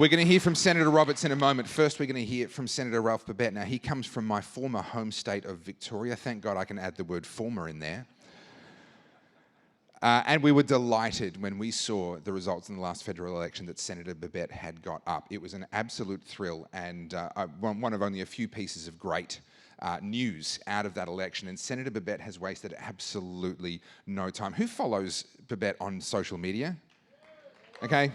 We're going to hear from Senator Roberts in a moment. First, we're going to hear from Senator Ralph Babet. Now, he comes from my former home state of Victoria. Thank God I can add the word former in there. And we were delighted when we saw the results in the last federal election that Senator Babet had got up. It was an absolute thrill and one of only a few pieces of great news out of that election. And Senator Babet has wasted absolutely no time. Who follows Babet on social media? Okay.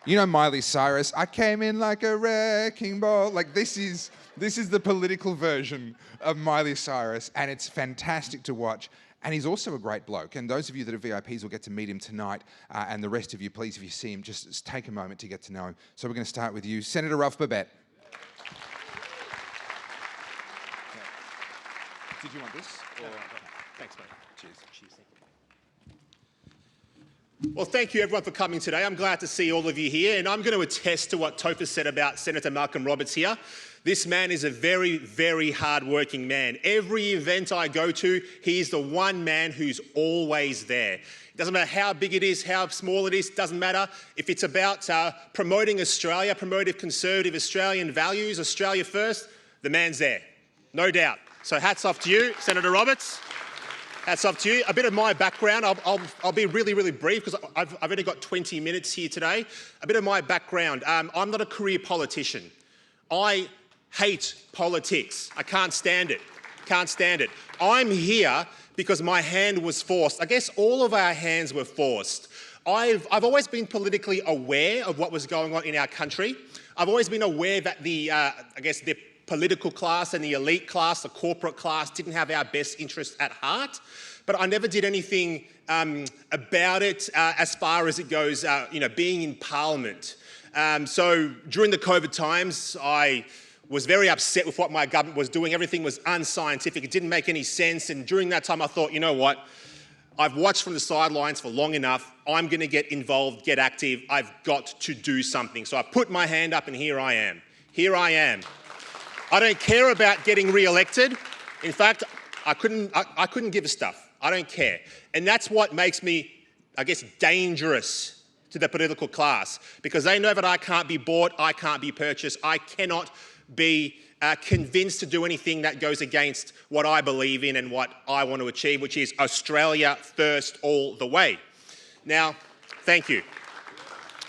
You know Miley Cyrus, I came in like a wrecking ball. Like this is the political version of Miley Cyrus, and it's fantastic to watch. And he's also a great bloke. And those of you that are VIPs will get to meet him tonight. And the rest of you, please, if you see him, just take a moment to get to know him. So we're going to start with you, Senator Ralph Babet. Did you want this? Or... Thanks, mate. Cheers. Cheers. Well, thank you everyone for coming today. I'm glad to see all of you here, and I'm going to attest to what Topher said about Senator Malcolm Roberts here. This man is a very, very hard-working man. Every event I go to, he is the one man who's always there. It doesn't matter how big it is, how small it is, doesn't matter. If it's about promoting Australia, promoting conservative Australian values, Australia first, the man's there, no doubt. So hats off to you, Senator Roberts. Hats off to you. A bit of my background, I'll be really, really brief because I've only got 20 minutes here today. A bit of my background. I'm not a career politician. I hate politics. I can't stand it. Can't stand it. I'm here because my hand was forced. I guess all of our hands were forced. I've always been politically aware of what was going on in our country. I've always been aware that the political class and the elite class, the corporate class, didn't have our best interests at heart. But I never did anything about it as far as it goes, being in Parliament. So during the COVID times, I was very upset with what my government was doing. Everything was unscientific. It didn't make any sense. And during that time, I thought, you know what? I've watched from the sidelines for long enough. I'm going to get involved, get active. I've got to do something. So I put my hand up and here I am. Here I am. I don't care about getting re-elected. In fact, I couldn't give a stuff. I don't care. And that's what makes me, I guess, dangerous to the political class, because they know that I can't be bought, I can't be purchased, I cannot be convinced to do anything that goes against what I believe in and what I want to achieve, which is Australia first all the way. Now, thank you.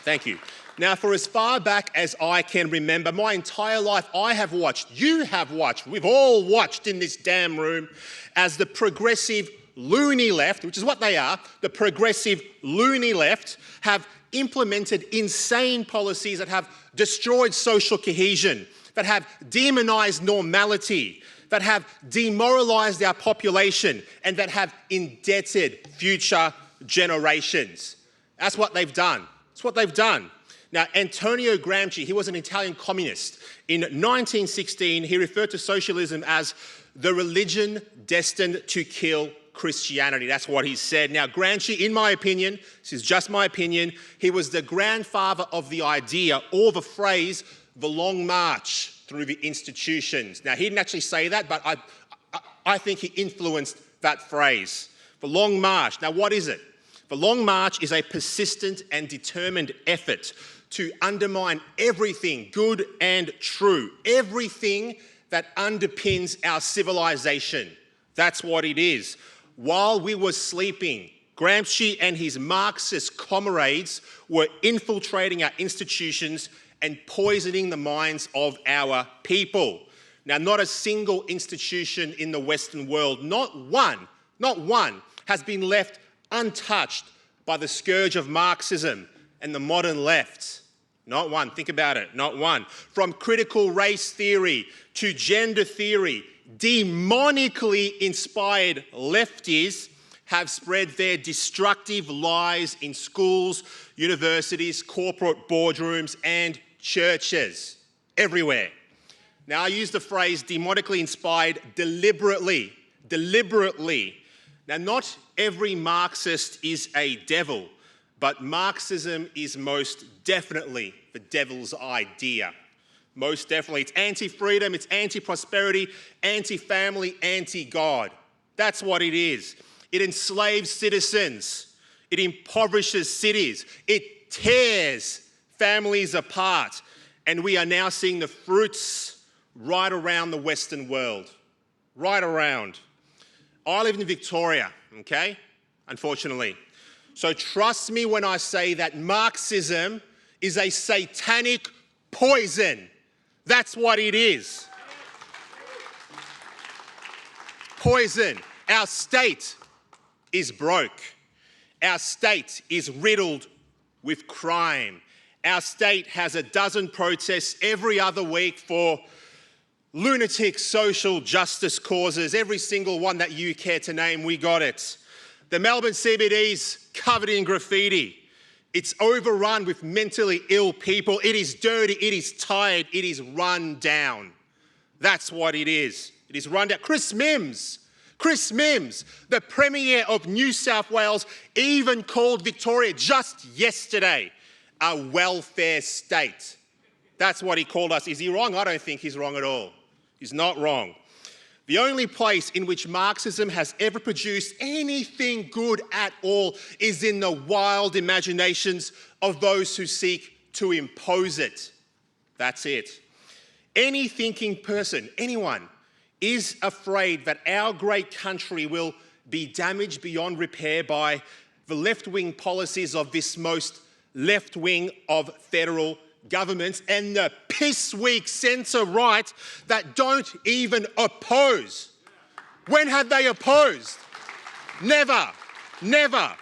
Thank you. Now, for as far back as I can remember, my entire life, I have watched, you have watched, we've all watched in this damn room as the progressive loony left, which is what they are, the progressive loony left, have implemented insane policies that have destroyed social cohesion, that have demonised normality, that have demoralised our population, and that have indebted future generations. That's what they've done. That's what they've done. Now, Antonio Gramsci, he was an Italian communist. In 1916, he referred to socialism as the religion destined to kill Christianity. That's what he said. Now, Gramsci, in my opinion, this is just my opinion, he was the grandfather of the idea or the phrase, the long march through the institutions. Now, he didn't actually say that, but I think he influenced that phrase. The long march. Now, what is it? The long march is a persistent and determined effort to undermine everything good and true, everything that underpins our civilization. That's what it is. While we were sleeping, Gramsci and his Marxist comrades were infiltrating our institutions and poisoning the minds of our people. Now, not a single institution in the Western world, not one, has been left untouched by the scourge of Marxism and the modern left. Not one. Think about it. Not one. From critical race theory to gender theory, demonically inspired lefties have spread their destructive lies in schools, universities, corporate boardrooms, and churches everywhere. Now, I use the phrase demonically inspired deliberately. Now, not every Marxist is a devil, but Marxism is most definitely the devil's idea. Most definitely. It's anti-freedom, it's anti-prosperity, anti-family, anti-God. That's what it is. It enslaves citizens. It impoverishes cities. It tears families apart, and we are now seeing the fruits right around the Western world. Right around. I live in Victoria, okay? Unfortunately. So trust me when I say that Marxism is a satanic poison. That's what it is. Poison. Our state is broke. Our state is riddled with crime. Our state has a dozen protests every other week for lunatic social justice causes. Every single one that you care to name, we got it. The Melbourne CBD's covered in graffiti. It's overrun with mentally ill people. It is dirty, it is tired, it is run down. That's what it is. It is run down. Chris Mims, the Premier of New South Wales, even called Victoria just yesterday a welfare state. That's what he called us. Is he wrong? I don't think he's wrong at all. He's not wrong. The only place in which Marxism has ever produced anything good at all is in the wild imaginations of those who seek to impose it. That's it. Any thinking person, anyone, is afraid that our great country will be damaged beyond repair by the left-wing policies of this most left-wing of federal governments and the piss-weak centre-right that don't even oppose. When have they opposed? Never, never.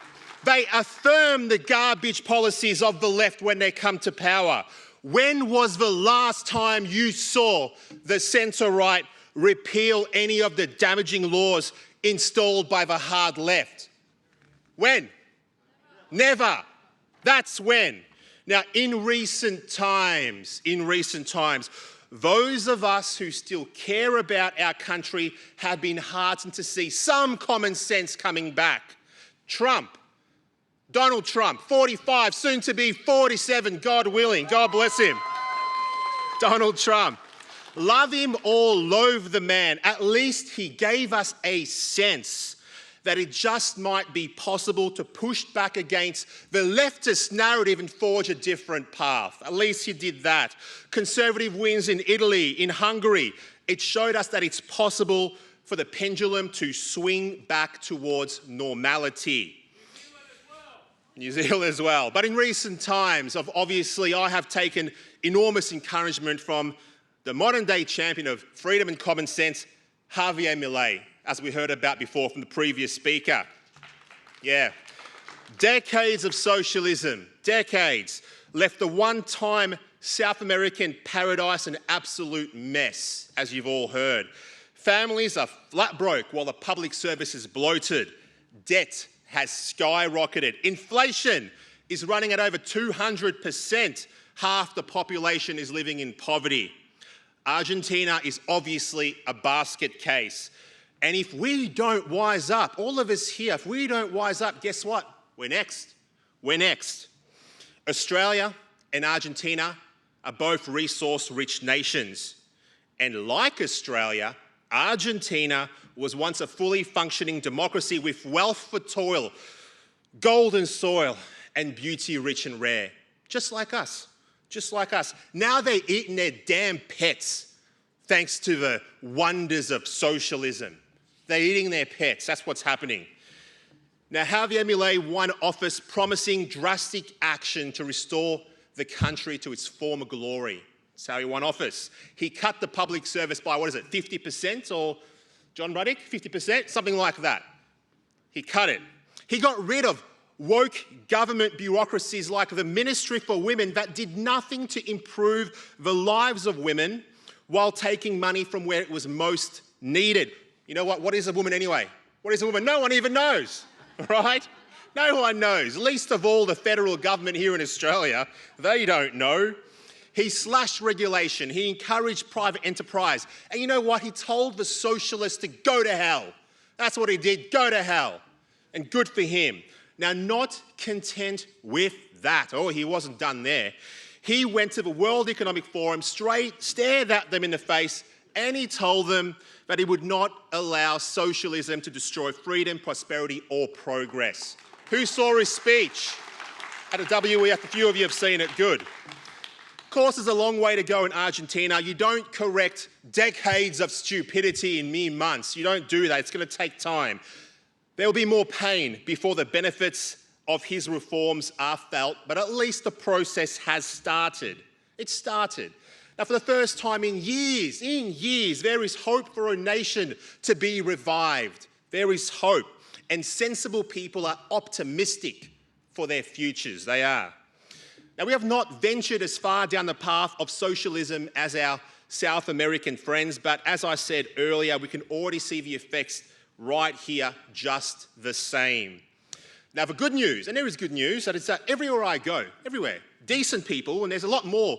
They affirm the garbage policies of the left when they come to power. When was the last time you saw the centre-right repeal any of the damaging laws installed by the hard left? When? Never. That's when. Now, in recent times, those of us who still care about our country have been heartened to see some common sense coming back. Donald Trump, 45, soon to be 47, God willing, God bless him. Donald Trump. Love him or loathe the man, at least he gave us a sense that it just might be possible to push back against the leftist narrative and forge a different path. At least he did that. Conservative wins in Italy, in Hungary. It showed us that it's possible for the pendulum to swing back towards normality. New Zealand as well. But in recent times, obviously, I have taken enormous encouragement from the modern-day champion of freedom and common sense, Javier Milei, as we heard about before from the previous speaker. Yeah. Decades of socialism, decades, left the one-time South American paradise an absolute mess, as you've all heard. Families are flat broke while the public service is bloated. Debt has skyrocketed. Inflation is running at over 200%. Half the population is living in poverty. Argentina is obviously a basket case. And if we don't wise up, all of us here, if we don't wise up, guess what? We're next. We're next. Australia and Argentina are both resource-rich nations. And like Australia, Argentina was once a fully functioning democracy with wealth for toil, golden soil, and beauty rich and rare. Just like us. Just like us. Now they're eating their damn pets thanks to the wonders of socialism. They're eating their pets. That's what's happening. Now, Javier Milei won office promising drastic action to restore the country to its former glory. That's how he won office. He cut the public service by, 50%? Or, John Ruddick, 50%? Something like that. He cut it. He got rid of woke government bureaucracies like the Ministry for Women that did nothing to improve the lives of women while taking money from where it was most needed. You know what? What is a woman anyway? What is a woman? No one even knows, right? No one knows, least of all the federal government here in Australia. They don't know. He slashed regulation. He encouraged private enterprise. And you know what? He told the socialists to go to hell. That's what he did, go to hell. And good for him. Now, not content with that. Oh, he wasn't done there. He went to the World Economic Forum, stared at them in the face, and he told them that he would not allow socialism to destroy freedom, prosperity, or progress. Who saw his speech? At a WEF, a few of you have seen it. Good. course, there's a long way to go in Argentina. You don't correct decades of stupidity in mere months. You don't do that. It's going to take time. There will be more pain before the benefits of his reforms are felt, but at least the process has started. It's started. Now, for the first time in years, there is hope for a nation to be revived. There is hope. And sensible people are optimistic for their futures. They are. Now, we have not ventured as far down the path of socialism as our South American friends, but as I said earlier, we can already see the effects right here just the same. Now, for good news, and there is good news, that it's that everywhere I go, everywhere, decent people, and there's a lot more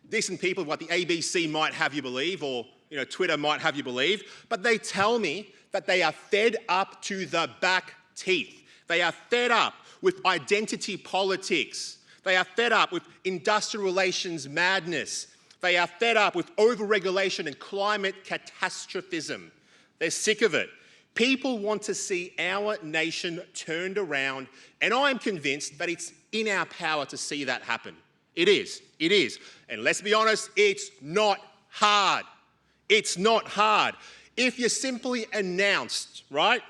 decent people than what the ABC might have you believe, or Twitter might have you believe, but they tell me that they are fed up to the back teeth. They are fed up with identity politics. They are fed up with industrial relations madness. They are fed up with overregulation and climate catastrophism. They're sick of it. People want to see our nation turned around, and I'm convinced that it's in our power to see that happen. It is. It is. And let's be honest, it's not hard. It's not hard. If you simply announced, right,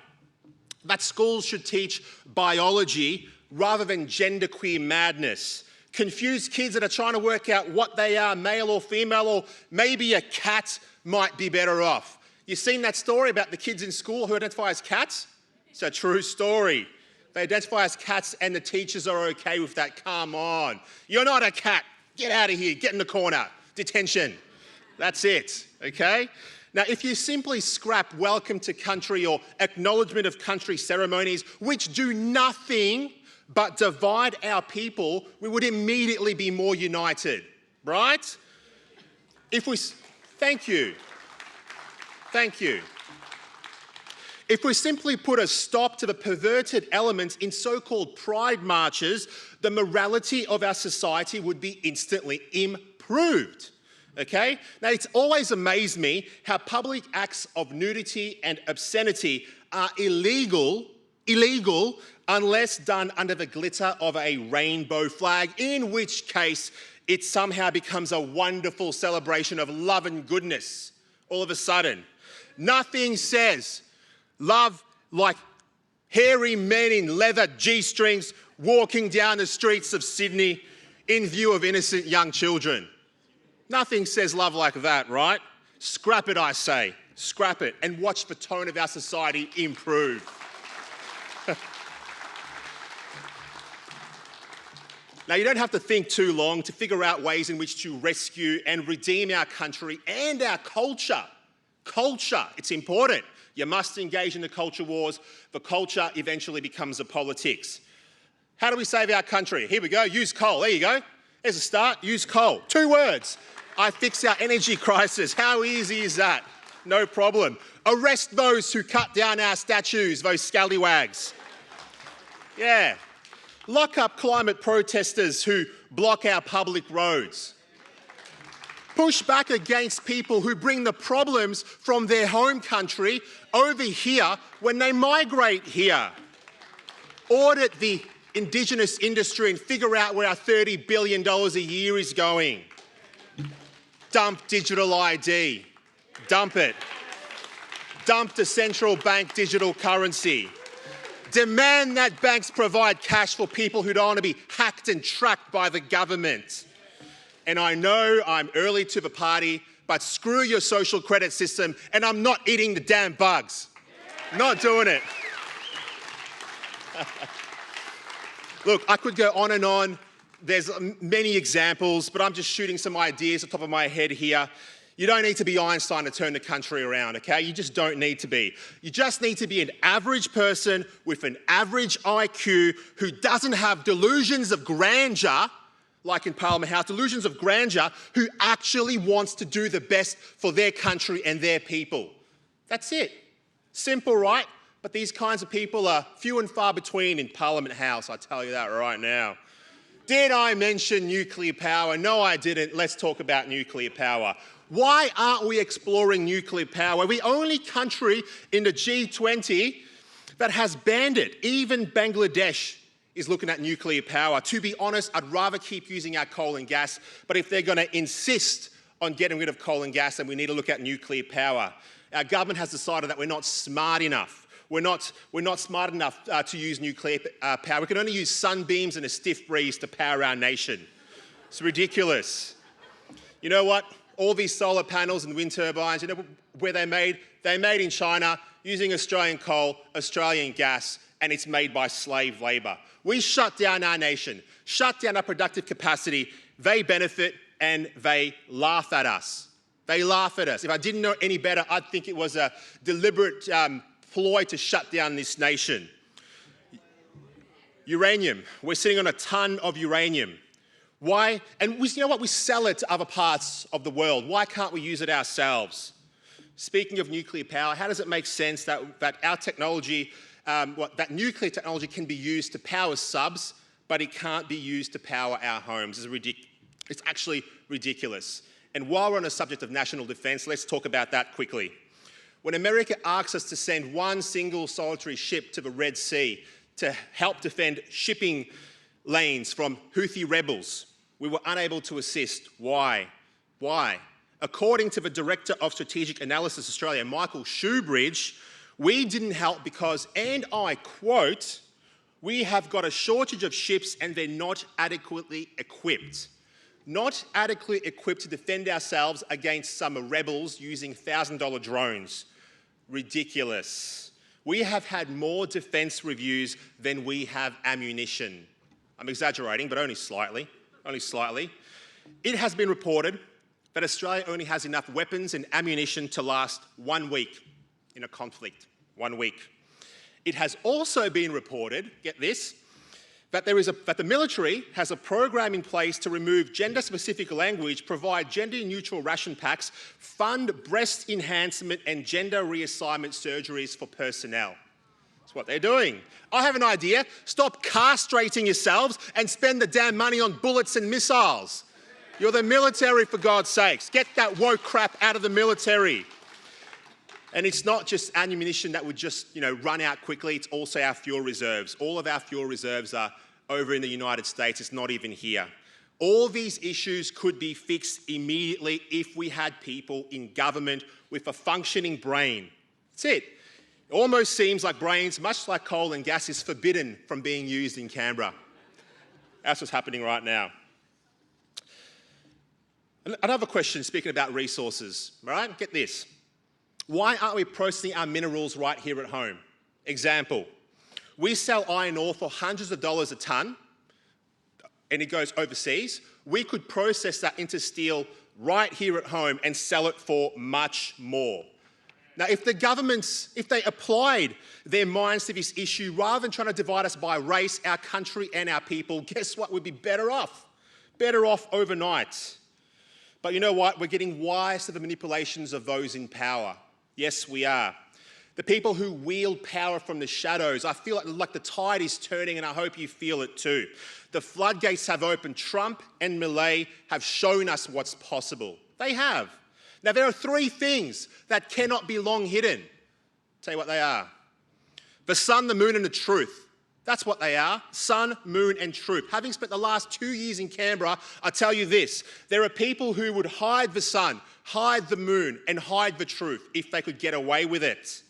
that schools should teach biology rather than genderqueer madness, confused kids that are trying to work out what they are, male or female, or maybe a cat might be better off. You've seen that story about the kids in school who identify as cats? It's a true story. They identify as cats and the teachers are okay with that. Come on. You're not a cat. Get out of here. Get in the corner. Detention. That's it, okay? Now, if you simply scrap welcome to country or acknowledgement of country ceremonies, which do nothing but divide our people, we would immediately be more united, right? Thank you. Thank you. If we simply put a stop to the perverted elements in so-called pride marches, the morality of our society would be instantly improved. Okay? Now, it's always amazed me how public acts of nudity and obscenity are illegal unless done under the glitter of a rainbow flag, in which case it somehow becomes a wonderful celebration of love and goodness all of a sudden. Nothing says love like hairy men in leather G-strings walking down the streets of Sydney in view of innocent young children. Nothing says love like that, right? Scrap it, I say. Scrap it and watch the tone of our society improve. Now, you don't have to think too long to figure out ways in which to rescue and redeem our country and our culture. Culture, it's important. You must engage in the culture wars. The culture eventually becomes a politics. How do we save our country? Here we go, use coal. There you go. There's a start, use coal. 2 words. I fix our energy crisis. How easy is that? No problem. Arrest those who cut down our statues, those scallywags. Yeah. Lock up climate protesters who block our public roads. Push back against people who bring the problems from their home country over here when they migrate here. Audit the Indigenous industry and figure out where our $30 billion a year is going. Dump digital ID. Dump it. Dump the central bank digital currency. Demand that banks provide cash for people who don't want to be hacked and tracked by the government. And I know I'm early to the party, but screw your social credit system, and I'm not eating the damn bugs. Not doing it. Look, I could go on and on. There's many examples, but I'm just shooting some ideas at the top of my head here. You don't need to be Einstein to turn the country around, okay? You just don't need to be. You just need to be an average person with an average IQ who doesn't have delusions of grandeur, like in Parliament House, delusions of grandeur, who actually wants to do the best for their country and their people. That's it. Simple, right? But these kinds of people are few and far between in Parliament House, I tell you that right now. Did I mention nuclear power? No, I didn't. Let's talk about nuclear power. Why aren't we exploring nuclear power? We're the only country in the G20 that has banned it. Even Bangladesh is looking at nuclear power. To be honest, I'd rather keep using our coal and gas, but if they're going to insist on getting rid of coal and gas, then we need to look at nuclear power. Our government has decided that we're not smart enough. We're not smart enough to use nuclear power. We can only use sunbeams and a stiff breeze to power our nation. It's ridiculous. You know what? All these solar panels and wind turbines, you know where they're made? They're made in China using Australian coal, Australian gas, and it's made by slave labour. We shut down our nation, shut down our productive capacity. They benefit and they laugh at us. They laugh at us. If I didn't know any better, I'd think it was a deliberate ploy to shut down this nation. Uranium. We're sitting on a ton of uranium. Why? And you know what? We sell it to other parts of the world. Why can't we use it ourselves? Speaking of nuclear power, how does it make sense that our technology, that nuclear technology can be used to power subs, but it can't be used to power our homes? It's actually ridiculous. And while we're on the subject of national defence, let's talk about that quickly. When America asks us to send one single solitary ship to the Red Sea to help defend shipping lanes from Houthi rebels, we were unable to assist. Why? Why? According to the Director of Strategic Analysis Australia, Michael Shoebridge, we didn't help because, and I quote, "We have got a shortage of ships and they're not adequately equipped." Not adequately equipped to defend ourselves against some rebels using $1,000 drones. Ridiculous. We have had more defence reviews than we have ammunition. I'm exaggerating, but only slightly. Only slightly. It has been reported that Australia only has enough weapons and ammunition to last 1 week in a conflict. 1 week. It has also been reported, get this, that the military has a program in place to remove gender-specific language, provide gender-neutral ration packs, fund breast enhancement and gender reassignment surgeries for personnel. That's what they're doing. I have an idea. Stop castrating yourselves and spend the damn money on bullets and missiles. You're the military, for God's sakes. Get that woke crap out of the military. And it's not just ammunition that would just, run out quickly. It's also our fuel reserves. All of our fuel reserves are over in the United States. It's not even here. All these issues could be fixed immediately if we had people in government with a functioning brain. That's it. It almost seems like brains, much like coal and gas, is forbidden from being used in Canberra. That's what's happening right now. Another question, speaking about resources, all right? Get this. Why aren't we processing our minerals right here at home? Example, we sell iron ore for hundreds of dollars a tonne and it goes overseas. We could process that into steel right here at home and sell it for much more. Now, if the governments, if they applied their minds to this issue, rather than trying to divide us by race, our country and our people, guess what? We'd be better off overnight. But you know what? We're getting wise to the manipulations of those in power. Yes, we are. The people who wield power from the shadows. I feel like the tide is turning and I hope you feel it too. The floodgates have opened. Trump and Milei have shown us what's possible. They have. Now, there are three things that cannot be long hidden. I'll tell you what they are. The sun, the moon, and the truth. That's what they are. Sun, moon, and truth. Having spent the last 2 years in Canberra, I tell you this. There are people who would hide the sun, hide the moon, and hide the truth if they could get away with it.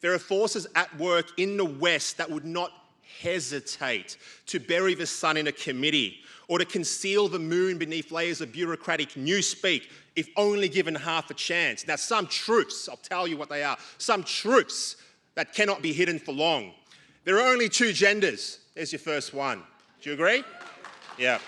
There are forces at work in the West that would not hesitate to bury the sun in a committee or to conceal the moon beneath layers of bureaucratic newspeak if only given half a chance. Now, some truths, I'll tell you what they are, some truths that cannot be hidden for long. There are only two genders. There's your first one. Do you agree? Yeah.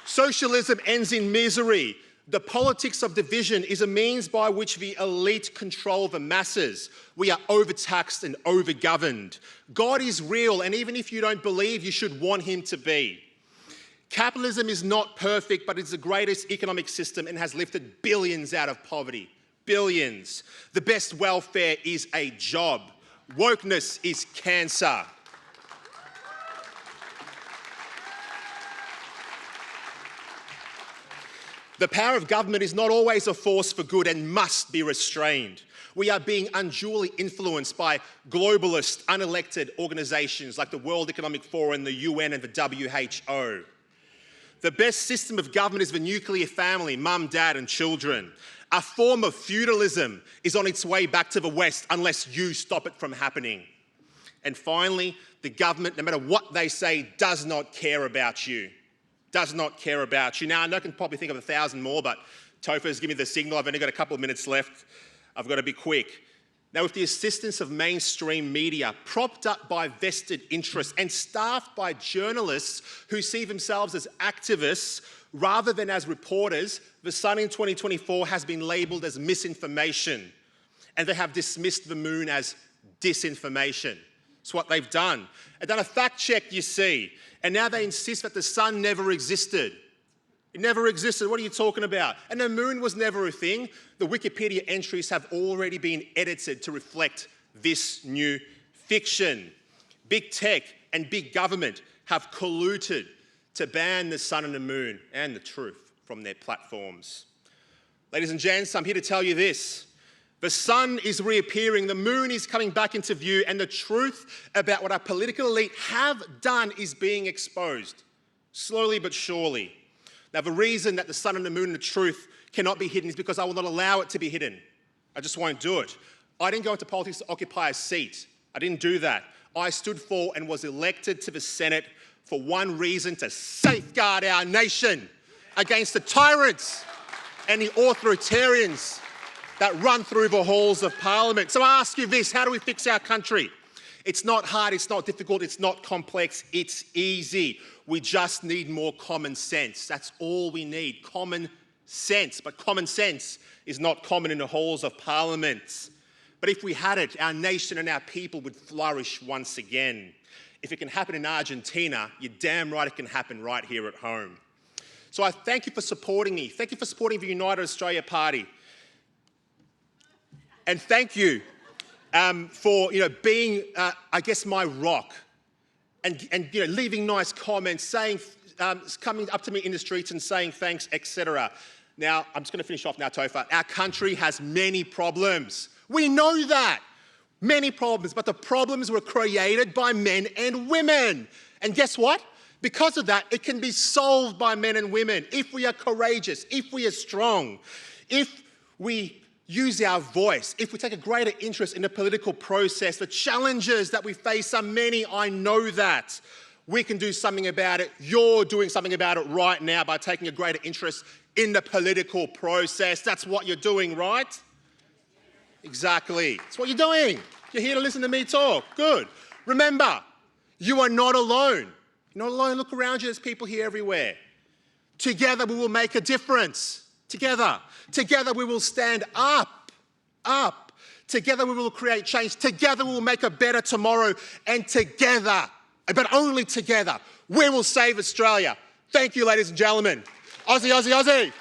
Socialism ends in misery. The politics of division is a means by which the elite control the masses. We are overtaxed and overgoverned. God is real, and even if you don't believe, you should want him to be. Capitalism is not perfect, but it's the greatest economic system and has lifted billions out of poverty. Billions. The best welfare is a job. Wokeness is cancer. The power of government is not always a force for good and must be restrained. We are being unduly influenced by globalist, unelected organisations like the World Economic Forum, the UN and the WHO. The best system of government is the nuclear family, mum, dad and children. A form of feudalism is on its way back to the West unless you stop it from happening. And finally, the government, no matter what they say, does not care about you. Does not care about you. Now, I know I can probably think of 1,000 more, but Topher's given me the signal. I've only got a couple of minutes left. I've got to be quick. Now, with the assistance of mainstream media, propped up by vested interests and staffed by journalists who see themselves as activists rather than as reporters, The Sun in 2024 has been labelled as misinformation, and they have dismissed the moon as disinformation. It's what they've done. They've done a fact check, you see, and now they insist that the sun never existed. It never existed. What are you talking about? And the moon was never a thing. The Wikipedia entries have already been edited to reflect this new fiction. Big tech and big government have colluded to ban the sun and the moon and the truth from their platforms. Ladies and gents, I'm here to tell you this. The sun is reappearing, the moon is coming back into view, and the truth about what our political elite have done is being exposed, slowly but surely. Now, the reason that the sun and the moon and the truth cannot be hidden is because I will not allow it to be hidden. I just won't do it. I didn't go into politics to occupy a seat. I didn't do that. I stood for and was elected to the Senate for one reason: to safeguard our nation against the tyrants and the authoritarians that run through the halls of Parliament. So I ask you this: how do we fix our country? It's not hard, it's not difficult, it's not complex, it's easy. We just need more common sense. That's all we need, common sense. But common sense is not common in the halls of Parliament. But if we had it, our nation and our people would flourish once again. If it can happen in Argentina, you're damn right it can happen right here at home. So I thank you for supporting me. Thank you for supporting the United Australia Party. And thank you for being, I guess, my rock, and leaving nice comments, saying, coming up to me in the streets and saying thanks, etc. Now, I'm just going to finish off now, Topher. Our country has many problems. We know that. Many problems, but the problems were created by men and women. And guess what? Because of that, it can be solved by men and women if we are courageous, if we are strong, if we use our voice, if we take a greater interest in the political process. The challenges that we face are many, I know that. We can do something about it. You're doing something about it right now by taking a greater interest in the political process. That's what you're doing, right? Exactly. That's what you're doing. You're here to listen to me talk. Good. Remember, you are not alone. You're not alone. Look around you. There's people here everywhere. Together we will make a difference. Together. Together we will stand up. Together we will create change. Together we will make a better tomorrow. And together, but only together, we will save Australia. Thank you, ladies and gentlemen. Aussie, Aussie, Aussie.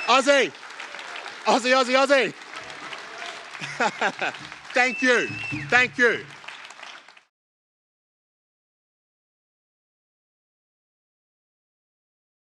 Aussie. Aussie, Aussie, Aussie. Thank you. Thank you.